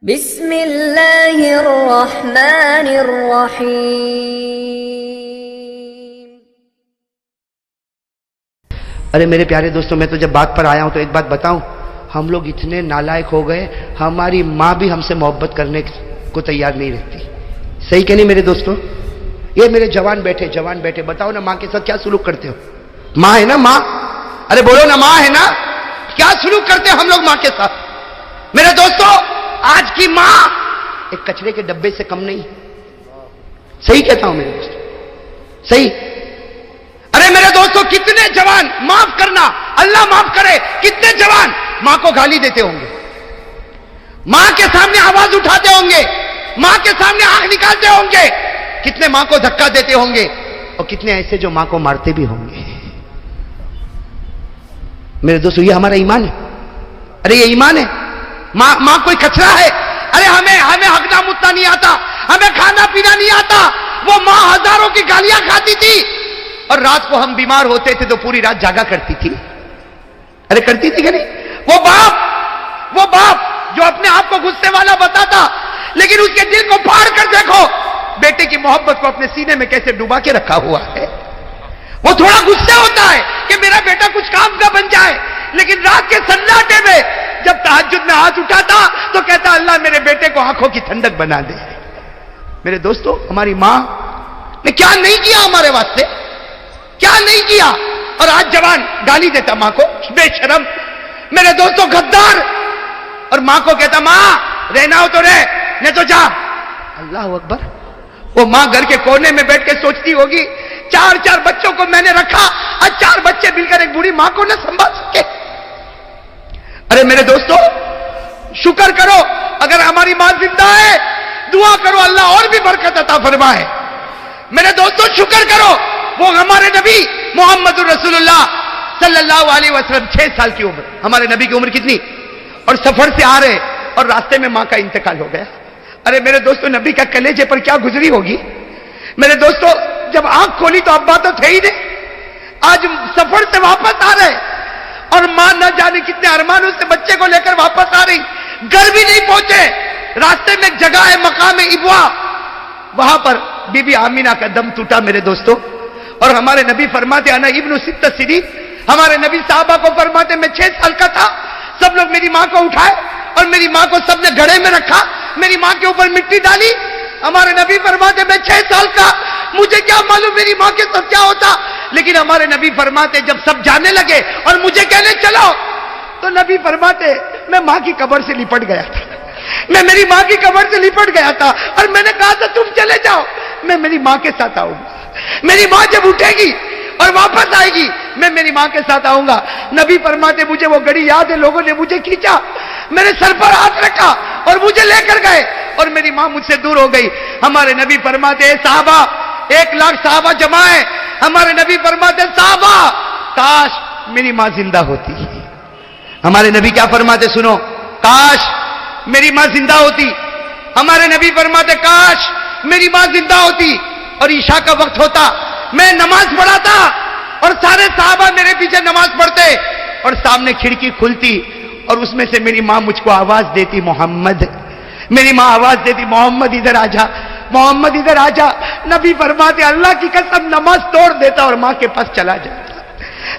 بسم اللہ الرحمن الرحیم۔ ارے میرے پیارے دوستوں، میں تو جب بات پر آیا ہوں تو ایک بات بتاؤں، ہم لوگ اتنے نالائق ہو گئے، ہماری ماں بھی ہم سے محبت کرنے کو تیار نہیں رہتی۔ صحیح کہ نہیں میرے دوستوں؟ یہ میرے جوان بیٹھے بتاؤ نا، ماں کے ساتھ کیا سلوک کرتے ہو؟ ماں ہے نا ماں، ارے بولو نا، ماں ہے نا، کیا سلوک کرتے ہیں ہم لوگ ماں کے ساتھ؟ میرے دوستوں، آج کی ماں ایک کچرے کے ڈبے سے کم نہیں۔ صحیح کہتا ہوں میرے دوستوں، صحیح۔ ارے میرے دوستوں، کتنے جوان، معاف کرنا، اللہ معاف کرے، کتنے جوان ماں کو گالی دیتے ہوں گے، ماں کے سامنے آواز اٹھاتے ہوں گے، ماں کے سامنے آنکھ نکالتے ہوں گے، کتنے ماں کو دھکا دیتے ہوں گے، اور کتنے ایسے جو ماں کو مارتے بھی ہوں گے۔ میرے دوستوں، یہ ہمارا ایمان ہے؟ ارے یہ ایمان ہے؟ ماں کوئی کچرا ہے؟ ارے ہمیں ہگنا متنا نہیں آتا، ہمیں کھانا پینا نہیں آتا، وہ ماں ہزاروں کی گالیاں کھاتی تھی، اور رات کو ہم بیمار ہوتے تھے تو پوری رات جاگا کرتی تھی۔ ارے کرتی تھی کہ نہیں؟ وہ باپ جو اپنے آپ کو غصے والا بتاتا، لیکن اس کے دل کو پھاڑ کر دیکھو، بیٹے کی محبت کو اپنے سینے میں کیسے ڈوبا کے رکھا ہوا ہے۔ وہ تھوڑا غصے ہوتا ہے کہ میرا بیٹا کچھ کام کا بن جائے، لیکن رات کے سناٹے میں جب تہجد میں ہاتھ اٹھاتا تو کہتا اللہ میرے بیٹے کو آنکھوں کی ٹھنڈک بنا دے۔ میرے دوستوں، ہماری ماں نے کیا نہیں کیا ہمارے واسطے، کیا نہیں کیا، اور آج جوان گالی دیتا ماں کو، بے شرم۔ میرے دوستوں، غدار، اور ماں کو کہتا ماں رہنا ہو تو رہ، نہیں تو جا۔ اللہ اکبر۔ وہ ماں گھر کے کونے میں بیٹھ کے سوچتی ہوگی، چار بچوں کو میں نے رکھا، آج 4 بچے مل کر ایک بوڑھی ماں کو نہ سنبھال سکے۔ ارے میرے دوستو، شکر کرو اگر ہماری ماں زندہ ہے، دعا کرو اللہ اور بھی برکت عطا فرمائے۔ میرے دوستو، شکر کرو، وہ ہمارے نبی محمد رسول اللہ صلی اللہ علیہ وسلم 6 سال کی عمر، ہمارے نبی کی عمر کتنی، اور سفر سے آ رہے اور راستے میں ماں کا انتقال ہو گیا۔ ارے میرے دوستو، نبی کا کلیجے پر کیا گزری ہوگی۔ میرے دوستو، جب آنکھ کھولی تو ابا تو تھے ہی نہیں، آج سفر سے واپس آ رہے، اور ماں نہ جانے کتنے ارمانوں سے بچے کو لے کر واپس آ رہی، گھر بھی نہیں پہنچے، راستے میں ایک جگہ ہے مقام ابوا، وہاں پر بی بی آمینہ کا دم ٹوٹا میرے دوستو، اور ہمارے نبی فرماتے انا ابن 6 سنین، ہمارے نبی صحابہ کو فرماتے میں 6 سال کا تھا، سب لوگ میری ماں کو اٹھائے اور میری ماں کو سب نے گھڑے میں رکھا، میری ماں کے اوپر مٹی ڈالی۔ ہمارے نبی فرماتے میں 6 سال کا، مجھے کیا معلوم میری ماں کے ساتھ کیا ہوتا، لیکن ہمارے نبی فرماتے جب سب جانے لگے اور مجھے کہنے چلو، تو نبی فرماتے میں ماں کی قبر سے لپٹ گیا تھا، میں میری ماں کی قبر سے لپٹ گیا تھا، اور میں نے کہا تھا تم چلے جاؤ، میں میری ماں کے ساتھ آؤں گا، میری ماں جب اٹھے گی اور واپس آئے گی میں میری ماں کے ساتھ آؤں گا۔ نبی فرماتے مجھے وہ گھڑی یاد ہے، لوگوں نے مجھے کھینچا، میرے سر پر ہاتھ رکھا اور مجھے لے کر گئے، اور میری ماں مجھ سے دور ہو گئی۔ ہمارے نبی فرماتے اے صحابہ، 1 لاکھ صحابہ جمع ہے، ہمارے نبی فرماتے صحابہ کاش میری ماں زندہ ہوتی۔ ہمارے نبی کیا فرماتے سنو، کاش میری ماں زندہ ہوتی۔ ہمارے نبی فرماتے کاش میری ماں زندہ ہوتی، اور عشاء کا وقت ہوتا، میں نماز پڑھاتا اور سارے صحابہ میرے پیچھے نماز پڑھتے، اور سامنے کھڑکی کھلتی اور اس میں سے میری ماں مجھ کو آواز دیتی محمد، میری ماں آواز دیتی محمد ادھر آ جا، محمد ادھر آ جا۔ نبی فرماتے اللہ کی قسم نماز توڑ دیتا اور ماں کے پاس چلا جاتا۔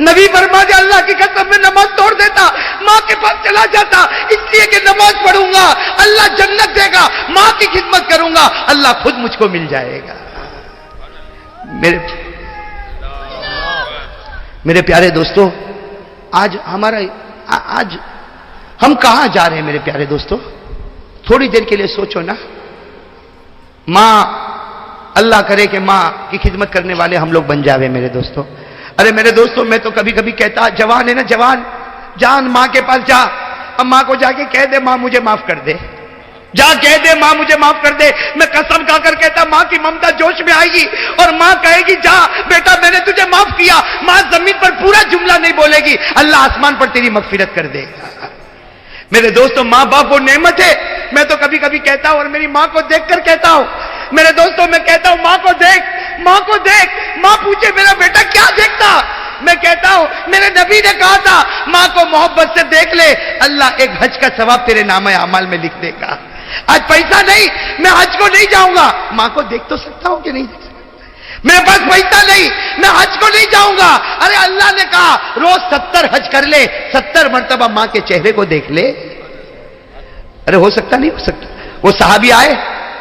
نبی فرماتے اللہ کی قسم میں نماز توڑ دیتا، ماں کے پاس چلا جاتا، اس لیے کہ نماز پڑھوں گا اللہ جنت دے گا، ماں کی خدمت کروں گا اللہ خود مجھ کو مل جائے گا۔ میرے پیارے دوستو، آج ہم کہاں جا رہے ہیں میرے پیارے دوستو؟ تھوڑی دیر کے لیے سوچو نا، ماں، اللہ کرے کہ ماں کی خدمت کرنے والے ہم لوگ بن جاوے میرے دوستو۔ ارے میرے دوستو، میں تو کبھی کبھی کہتا، جوان ہے نا، جان ماں کے پاس جا، اب ماں کو جا کے کہہ دے ماں مجھے معاف کر دے، جا کہہ دے ماں مجھے معاف کر دے۔ میں قسم کھا کر کہتا ماں کی ممتا جوش میں آئے گی اور ماں کہے گی جا بیٹا میں نے تجھے معاف کیا، ماں زمین پر پورا جملہ نہیں بولے گی، اللہ آسمان پر تیری مغفرت کر دے گا۔ میرے دوستو، ماں باپ وہ نعمت ہے، میں تو کبھی کبھی کہتا ہوں اور میری ماں کو دیکھ کر کہتا ہوں، میرے دوستو میں کہتا ہوں ماں کو دیکھ، ماں کو دیکھ، ماں پوچھے میرا بیٹا کیا دیکھتا، میں کہتا ہوں میرے نبی نے کہا تھا ماں کو محبت سے دیکھ لے، اللہ ایک حج کا ثواب تیرے نامہ اعمال میں لکھ دے گا۔ آج پیسہ نہیں، میں حج کو نہیں جاؤں گا، ماں کو دیکھ تو سکتا ہوں کہ نہیں دیکھ سکتا؟ میرے پاس پیسہ نہیں، میں حج کو نہیں جاؤں گا، ارے اللہ نے کہا روز 70 حج کر لے، 70 مرتبہ ماں کے چہرے کو دیکھ لے۔ ارے ہو سکتا نہیں ہو سکتا؟ وہ صحابی آئے،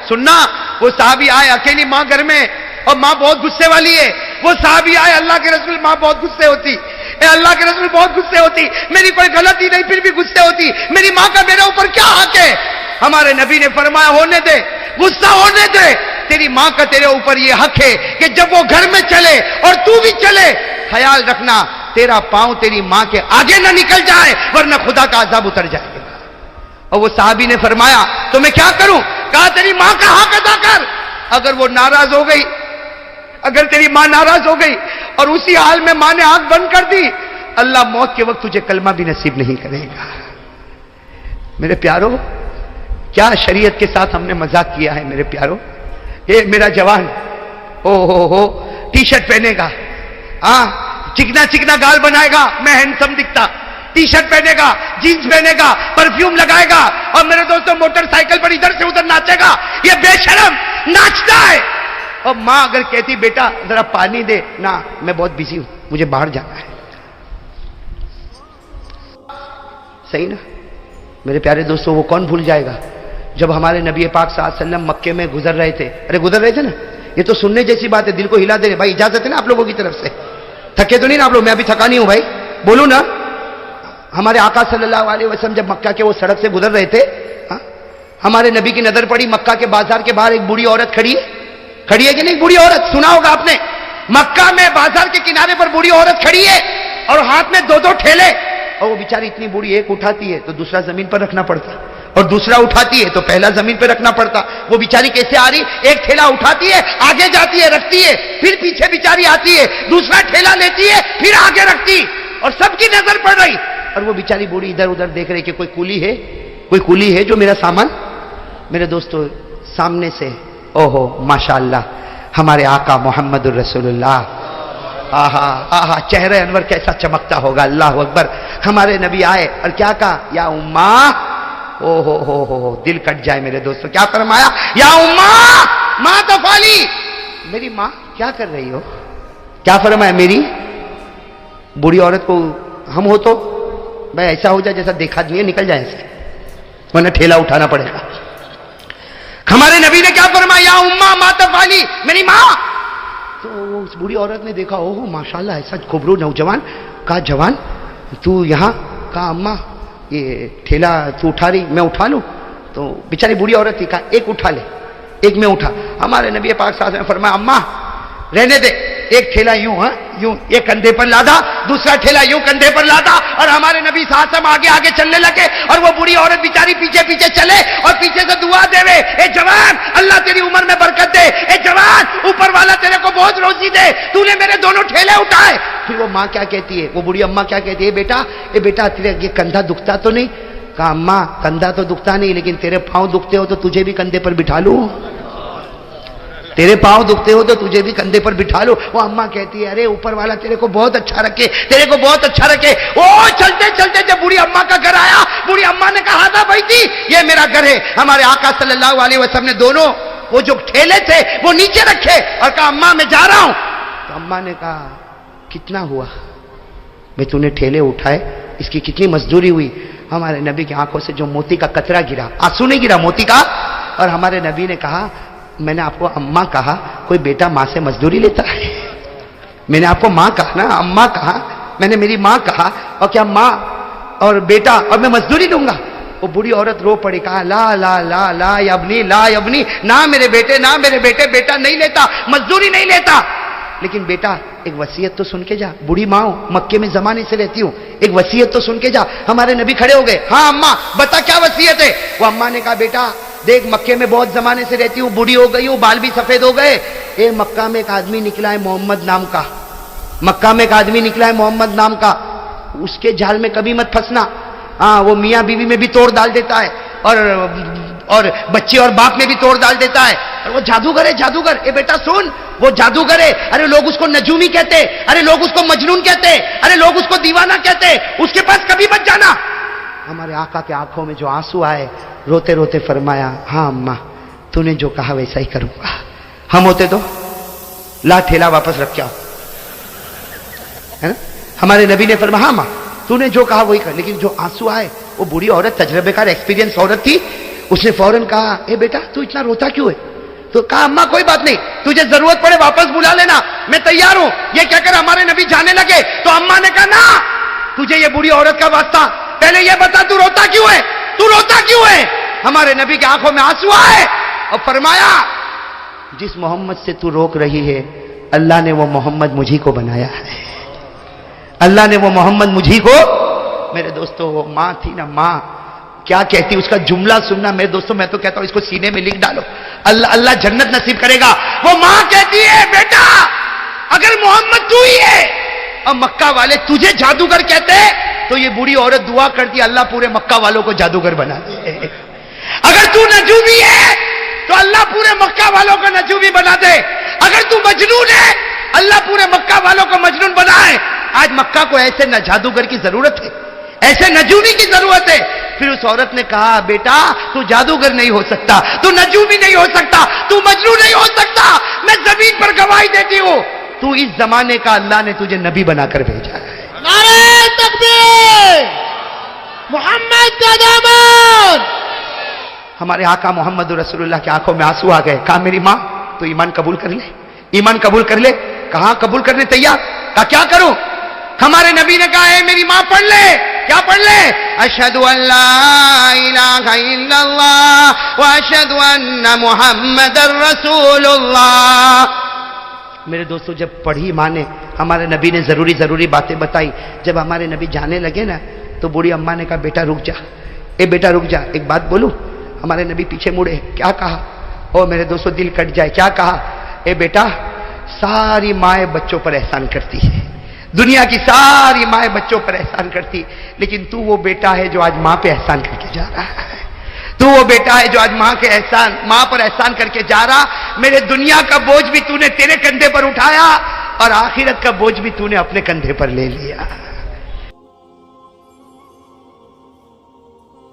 سننا، وہ صحابی آئے، اکیلی ماں گھر میں اور ماں بہت غصے والی ہے۔ وہ صحابی آئے، اللہ کے رسول، ماں بہت غصے ہوتی، اے اللہ کے رسول بہت غصے ہوتی، میری کوئی غلطی نہیں پھر بھی غصے ہوتی، میری ماں کا میرے اوپر کیا حق ہے؟ ہمارے نبی نے فرمایا ہونے دے، غصہ ہونے دے، تیری ماں کا تیرے اوپر یہ حق ہے کہ جب وہ گھر میں چلے اور تو بھی چلے، خیال رکھنا تیرا پاؤں تیری ماں کے آگے نہ نکل جائے ورنہ خدا کا عذاب اتر جائے گا۔ اور وہ صحابی نے فرمایا تو میں کیا کروں؟ کہا تیری ماں کا حق ادا کر، اگر وہ ناراض ہو گئی، اگر تیری ماں ناراض ہو گئی اور اسی حال میں ماں نے آنکھ بند کر دی، اللہ موت کے وقت تجھے کلمہ بھی نصیب نہیں کرے گا۔ میرے پیارو، کیا شریعت کے ساتھ ہم نے مذاق کیا ہے میرے پیارو۔ یہ میرا جوان ہو ٹی شرٹ پہنے گا، چکنا چکنا گال بنائے گا، میں ہینڈسم دکھتا، ٹی شرٹ پہنے گا، جینز پہنے گا، پرفیوم لگائے گا، اور میرے دوستوں موٹر سائیکل پر ادھر سے ادھر ناچے گا، یہ بے شرم ناچتا ہے۔ اور ماں اگر کہتی بیٹا ذرا پانی دے، نہ میں بہت بزی ہوں، مجھے باہر جانا ہے، صحیح نا میرے پیارے دوستوں؟ وہ کون بھول جائے گا جب ہمارے نبی پاک صلی اللہ علیہ وسلم مکے میں گزر رہے تھے، گزر رہے تھے نا، یہ تو سننے جیسی بات ہے، دل کو ہلا دے رہے۔ بھائی اجازت ہے نا آپ لوگوں کی طرف سے؟ تھکے تو نہیں نا آپ لوگ؟ میں ابھی تھکا نہیں ہوں بھائی، بولوں نا۔ ہمارے آقا صلی اللہ علیہ وسلم جب مکہ کے وہ سڑک سے گزر رہے تھے، ہمارے نبی کی نظر پڑی مکہ کے بازار کے باہر ایک بوڑھی عورت کھڑی ہے کہ نہیں؟ بوڑھی عورت سنا ہوگا آپ نے، مکہ میں بازار کے کنارے پر بوڑھی عورت کھڑی ہے اور ہاتھ میں 2 ٹھیلے، اور وہ بیچاری اتنی بوڑھی، ایک اٹھاتی ہے تو دوسرا زمین پر رکھنا پڑتا، اور دوسرا اٹھاتی ہے تو پہلا زمین پہ رکھنا پڑتا۔ وہ بیچاری کیسے آ رہی؟ ایک ٹھیلا اٹھاتی ہے، آگے جاتی ہے، رکھتی ہے، پھر پیچھے بیچاری آتی ہے، دوسرا ٹھیلا لیتی ہے، پھر آگے رکھتی، اور سب کی نظر پڑ رہی، اور وہ بیچاری بوڑھی ادھر ادھر دیکھ رہی کہ کوئی کولی ہے جو میرا سامان۔ میرے دوستو سامنے سے اوہو ماشاءاللہ ہمارے آقا محمد الرسول اللہ، آہا آہا چہرہ انور کیسا چمکتا ہوگا، اللہ اکبر۔ ہمارے نبی آئے اور کیا کہا؟ یا اماں، او ہو دل کٹ جائے میرے دوستو، کیا فرمایا؟ یا اماں ماں تفعلی، میری ماں کیا کر رہی ہو؟ کیا فرمایا؟ میری بوڑھی عورت کو ہم ہو تو بھائی ایسا ہو جائے جیسا دیکھا نہیں ہے، نکل جائے ایسے، ورنہ ٹھیلا اٹھانا پڑے گا۔ ہمارے نبی نے کیا فرمایا؟ یا اماں ما تفعلی، میری ماں۔ تو اس بوڑھی عورت نے دیکھا، اوہ ماشاءاللہ ایسا خوبرو نوجوان، کہا جوان تو یہاں؟ کہا اماں یہ ٹھیلا تو اٹھا رہی، میں اٹھا لوں؟ تو بیچاری بوڑھی عورت تھی، کہا ایک اٹھا لے، ایک میں اٹھا۔ ہمارے نبی پاک صلی اللہ علیہ وسلم نے فرمایا اماں رہنے دے، ایک ٹھیلا یوں یوں ایک کندھے پر لادا، دوسرا ٹھیلا یوں کندھے پر لادا، اور ہمارے نبی صلی اللہ علیہ وسلم آگے آگے چلنے لگے، اور وہ بوڑھی عورت بیچاری پیچھے پیچھے چلے اور پیچھے سے دعا دے وے، اے جوان اللہ تیری عمر میں برکت دے، اے جوان اوپر والا تیرے کو بہت روزی دے، تو نے میرے دونوں ٹھیلے اٹھائے۔ پھر وہ ماں کیا کہتی ہے، وہ بوڑھی اماں کیا کہتی ہے؟ اے بیٹا تیرے یہ کندھا دکھتا تو نہیں؟ کہا اماں کندھا تو دکھتا نہیں، لیکن تیرے پاؤں دکھتے ہو تو تجھے بھی کندھے پر بٹھا لوں، تیرے پاؤں دکھتے ہو تو تجھے بھی کندھے پر بٹھا لو۔ وہ اماں کہتی ہے ارے اوپر والا تیرے کو بہت اچھا رکھے، تیرے کو بہت اچھا رکھے۔ او چلتے چلتے جب بوڑھی اماں کا گھر آیا، بوڑھی اماں نے کہا تھا بھائی تھی یہ میرا گھر ہے۔ ہمارے آقا صلی اللہ علیہ وسلم نے دونوں وہ جو ٹھیلے تھے وہ نیچے رکھے اور کہا اماں میں جا رہا ہوں۔ تو اماں نے کہا کتنا ہوا بھائی تو نے ٹھیلے اٹھائے، اس کی کتنی مزدوری ہوئی؟ ہمارے نبی کی آنکھوں سے جو موتی کا قطرہ گرا، آنسو نہیں گرا، موتی کا۔ اور ہمارے نبی نے کہا میں نے آپ کو اماں کہا، کوئی بیٹا ماں سے مزدوری لیتا ہے؟ میں نے آپ کو ماں کہا نا، اماں کہا، میں نے میری ماں کہا، اور کیا ماں اور بیٹا اور میں مزدوری لوں گا؟ وہ بوڑھی عورت رو پڑی، کہا لا لا لا لا یبنی لا یبنی، نہ میرے بیٹے، نہ میرے بیٹے، بیٹا نہیں لیتا، مزدوری نہیں لیتا۔ لیکن بیٹا ایک وصیت تو سن کے جا، بوڑھی ماں ہوں، مکے میں زمانے سے رہتی ہوں، ایک وصیت تو سن کے جا۔ ہمارے نبی کھڑے ہو گئے، ہاں اماں بتا کیا وصیت ہے؟ وہ اماں نے کہا بیٹا دیکھ مکے میں بہت زمانے سے رہتی ہوں، بوڑھی ہو گئی ہوں، بال بھی سفید ہو گئے، مکہ میں ایک آدمی نکلا ہے محمد نام کا، مکہ میں ایک آدمی نکلا ہے محمد نام کا، اس کے جال میں کبھی مت پھنسنا۔ ہاں وہ میاں بیوی میں بھی توڑ ڈال دیتا ہے، اور بچے اور باپ میں بھی توڑ ڈال دیتا ہے۔ وہ جادوگر ہے جادوگر. اے بیٹا سن, وہ جادوگر ہے. ارے لوگ اس کو نجومی کہتے, ارے لوگ اس کو مجنون کہتے, ارے لوگ اس کو دیوانہ کہتے. اس کے پاس کبھی مت جانا. ہمارے آقا کے آنکھوں میں جو آنسو آئے, روتے روتے فرمایا, ہاں اماں تو نے جو کہا ویسا ہی کروں گا. ہم ہوتے تو لا ٹھیلا واپس رکھ کے آؤ, ہے نا. ہمارے نبی نے فرمایا, ہاں ماں تو نے جو کہا وہی کر. لیکن جو آنسو آئے, وہ بوڑھی عورت, تجربے کار ایکسپیرینس عورت تھی. اس نے فوراً کہا, اے بیٹا تو اتنا روتا کیوں ہے؟ تو کہا, اماں کوئی بات نہیں, تجھے ضرورت پڑے واپس بلا لینا, میں تیار ہوں. یہ کہہ کر ہمارے نبی جانے لگے تو اماں نے کہا, نا تجھے یہ بوڑھی عورت کا واسطہ, پہلے یہ بتا تو روتا کیوں ہے, تو روتا کیوں ہے؟ ہمارے نبی کی آنکھوں میں آنسو آئے اور فرمایا, جس محمد سے تو روک رہی ہے, اللہ نے وہ محمد مجھی کو بنایا ہے. اللہ نے وہ محمد مجھی کو. میرے دوستو وہ ماں تھی نا, ماں کیا کہتی, اس کا جملہ سننا میرے دوستو. میں تو کہتا ہوں اس کو سینے میں لکھ ڈالو, اللہ اللہ جنت نصیب کرے گا. وہ ماں کہتی ہے, بیٹا اگر محمد تو ہی ہے اور مکہ والے تجھے جادوگر کہتے, تو یہ بوڑھی عورت دعا کرتی, اللہ پورے مکہ والوں کو جادوگر بنا دے. اگر تو نجومی ہے تو اللہ پورے مکہ والوں کو نجومی بنا دے. اگر تو مجنون ہے, اللہ پورے مکہ والوں کو مجنون بنائے. آج مکہ کو ایسے نہ جادوگر کی ضرورت ہے, ایسے نجومی کی ضرورت ہے. پھر اس عورت نے کہا, بیٹا تو جادوگر نہیں ہو سکتا, تو نجومی نہیں ہو سکتا, تو مجنون نہیں ہو سکتا. میں زمین پر گواہی دیتی ہوں, تو اس زمانے کا اللہ نے تجھے نبی بنا کر بھیجا ہے. نعرہ تکبیر, محمد کا دامن. ہمارے آقا محمد رسول اللہ کی آنکھوں میں آنسو آ گئے. کہا, میری ماں تو ایمان قبول کر لے, ایمان قبول کر لے. کہاں قبول کرنے تیار. کہا, کیا کروں؟ ہمارے نبی نے کہا, اے میری ماں پڑھ لے. کیا پڑھ لے؟ اشہد ان لا الہ الا اللہ واشہد ان محمد رسول اللہ. میرے دوستو جب پڑھی ماں نے, ہمارے نبی نے ضروری باتیں بتائی. جب ہمارے نبی جانے لگے نا, تو بوڑھی اماں نے کہا, بیٹا رک جا, اے بیٹا رک جا, ایک بات بولوں. ہمارے نبی پیچھے مڑے, کیا کہا؟ او میرے دوستو دل کٹ جائے. کیا کہا؟ اے بیٹا, ساری مائیں بچوں پر احسان کرتی ہے, دنیا کی ساری مائیں بچوں پر احسان کرتی, لیکن تو وہ بیٹا ہے جو آج ماں پہ احسان کر کے جا رہا ہے. تو وہ بیٹا ہے جو آج ماں پر احسان کر کے جا رہا. میرے دنیا کا بوجھ بھی تو نے تیرے کندھے پر اٹھایا, اور آخرت کا بوجھ بھی تو نے اپنے کندھے پر لے لیا.